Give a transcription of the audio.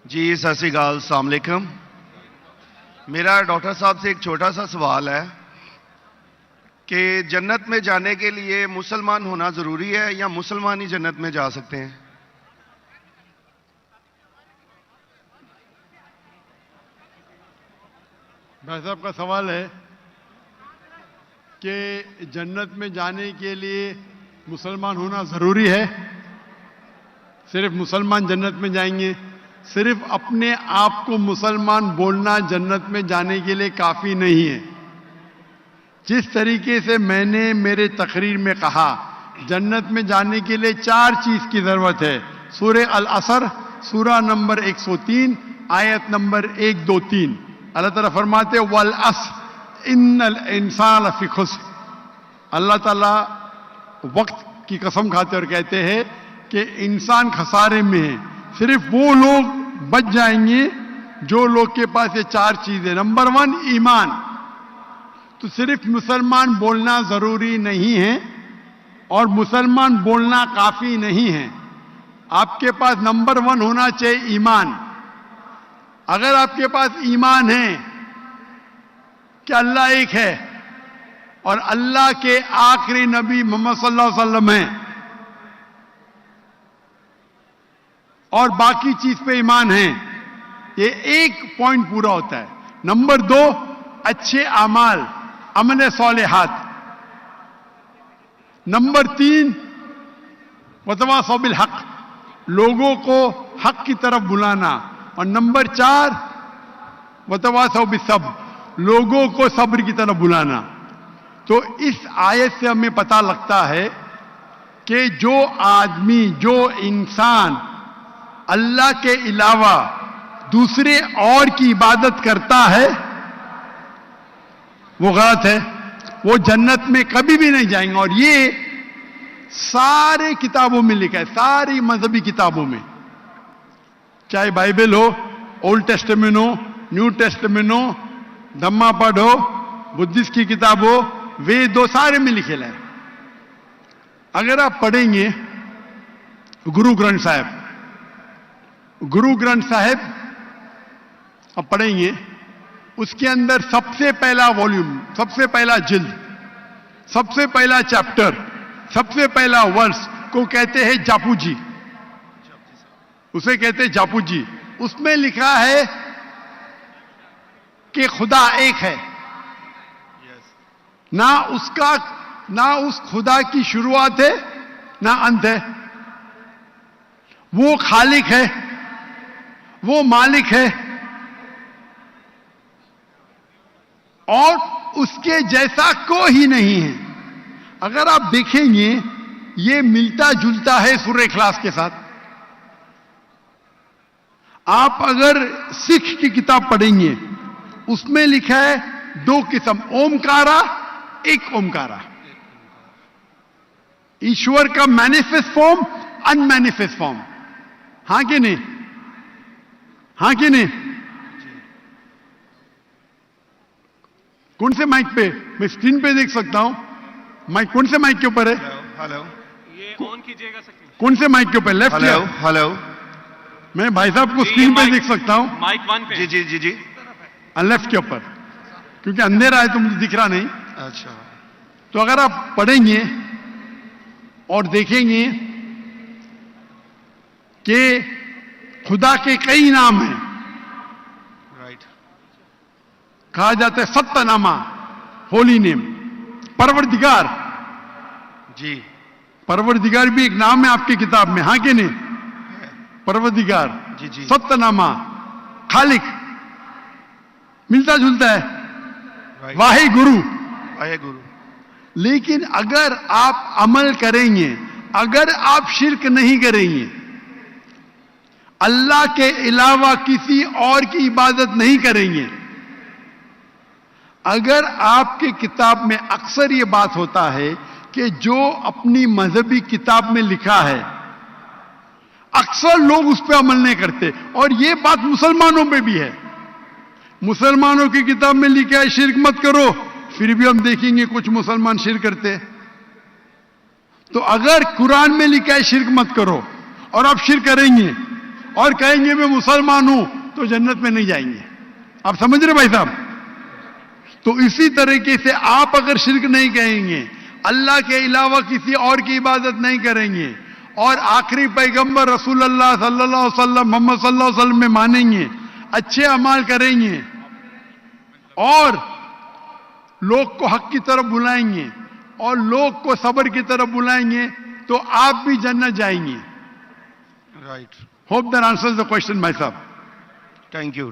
جی ست سری اکال، السلام علیکم۔ میرا ڈاکٹر صاحب سے ایک چھوٹا سا سوال ہے کہ جنت میں جانے کے لیے مسلمان ہونا ضروری ہے یا مسلمان ہی جنت میں جا سکتے ہیں؟ بھائی صاحب کا سوال ہے کہ جنت میں جانے کے لیے مسلمان ہونا ضروری ہے؟ صرف مسلمان جنت میں جائیں گے؟ صرف اپنے آپ کو مسلمان بولنا جنت میں جانے کے لیے کافی نہیں ہے۔ جس طریقے سے میں نے میرے تقریر میں کہا، جنت میں جانے کے لیے 4 چیز کی ضرورت ہے۔ سورہ العصر، سورہ نمبر 103، آیت نمبر 1، 2، 3۔ اللہ تعالیٰ فرماتے والعصر ان الانسان لفی خسر۔ اللہ تعالیٰ وقت کی قسم کھاتے اور کہتے ہیں کہ انسان خسارے میں ہے۔ صرف وہ لوگ بچ جائیں گے جو لوگ کے پاس یہ 4 چیزیں۔ نمبر 1 ایمان۔ تو صرف مسلمان بولنا ضروری نہیں ہے اور مسلمان بولنا کافی نہیں ہے۔ آپ کے پاس نمبر 1 ہونا چاہیے ایمان۔ اگر آپ کے پاس ایمان ہے کہ اللہ ایک ہے اور اللہ کے آخری نبی محمد صلی اللہ علیہ وسلم ہیں اور باقی چیز پہ ایمان ہے، یہ ایک پوائنٹ پورا ہوتا ہے۔ نمبر 2 اچھے اعمال، عمل صالحات۔ نمبر 3 وتواصوا بالحق، لوگوں کو حق کی طرف بلانا۔ اور نمبر 4 وتواصوا بالصبر، لوگوں کو صبر کی طرف بلانا۔ تو اس آیت سے ہمیں پتہ لگتا ہے کہ جو آدمی، جو انسان اللہ کے علاوہ دوسرے اور کی عبادت کرتا ہے وہ غلط ہے، وہ جنت میں کبھی بھی نہیں جائیں گے۔ اور یہ سارے کتابوں میں لکھا ہے، ساری مذہبی کتابوں میں، چاہے بائبل ہو، اولڈ ٹیسٹمنٹ ہو، نیو ٹیسٹمنٹ ہو، دھما پڑھ ہو، بدھسٹ کی کتاب ہو، وید ہو، سارے میں لکھے ہے۔ اگر آپ پڑھیں گے گرو گرنتھ صاحب، گرو گرنتھ صاحب آپ پڑھیں گے، اس کے اندر سب سے پہلا والیوم، سب سے پہلا جلد، سب سے پہلا چیپٹر، سب سے پہلا ورس کو کہتے ہیں جاپو جی، اسے کہتے ہیں جاپو جی۔ اس میں لکھا ہے کہ خدا ایک ہے، نہ اس خدا کی شروعات ہے نہ انت ہے۔ وہ خالق ہے، وہ مالک ہے، اور اس کے جیسا کوئی نہیں ہے۔ اگر آپ دیکھیں گے یہ ملتا جلتا ہے سورہ اخلاص کے ساتھ۔ آپ اگر سکھ کی کتاب پڑھیں گے اس میں لکھا ہے 2 قسم، اومکارا، ایک اومکارا، ایشور کا مینیفیسٹ فارم، ان مینیفیسٹ فارم۔ ہاں کہ نہیں؟ ہاں کہ نہیں؟ کون سے مائک پہ؟ میں اسکرین پہ دیکھ سکتا ہوں مائک، کون سے مائک کے اوپر ہے؟ ہلو، یہ آن کیجئے گا سکتے ہیں؟ کون سے مائک کے اوپر؟ لیفٹ یا؟ ہلو، میں بھائی صاحب کو اسکرین پہ دیکھ سکتا ہوں، مائک 1 پہ۔ جی جی جی جی، لیفٹ کے اوپر، کیونکہ اندھیرا ہے تو مجھے دکھ رہا نہیں۔ اچھا، تو اگر آپ پڑھیں گے اور دیکھیں گے کہ خدا کے کئی نام ہیں، رائٹ، کہا جاتا ہے ستہ نامہ، ہولی نیم، پروردگار۔ جی پروردگار بھی ایک نام ہے آپ کی کتاب میں، ہاں کہ نہیں؟ پروردگار، جی جی، ستہ نامہ، خالق، ملتا جلتا ہے، رائٹ، واحد گرو۔ واحد گرو۔ لیکن اگر آپ عمل کریں گے، اگر آپ شرک نہیں کریں گے، اللہ کے علاوہ کسی اور کی عبادت نہیں کریں گے، اگر آپ کی کتاب میں اکثر یہ بات ہوتا ہے کہ جو اپنی مذہبی کتاب میں لکھا ہے اکثر لوگ اس پہ عمل نہیں کرتے، اور یہ بات مسلمانوں پہ بھی ہے۔ مسلمانوں کی کتاب میں لکھا ہے شرک مت کرو، پھر بھی ہم دیکھیں گے کچھ مسلمان شرک کرتے۔ تو اگر قرآن میں لکھا ہے شرک مت کرو اور آپ شرک کریں گے، اور کہیں گے میں مسلمان ہوں تو جنت میں نہیں جائیں گے. آپ سمجھ رہے بھائی صاحب؟ تو اسی طریقے سے آپ اگر شرک نہیں کہیں گے, اللہ کے علاوہ کسی اور کی عبادت نہیں کریں گے, اور آخری پیغمبر رسول اللہ صلی اللہ علیہ وسلم محمد صلی اللہ علیہ وسلم میں مانیں گے, اچھے اعمال کریں گے, اور لوگ کو حق کی طرف بلائیں گے, اور لوگ کو صبر کی طرف بلائیں گے, تو آپ بھی جنت جائیں گے. Right. Hope that answers the question بھائی صاحب. Thank you.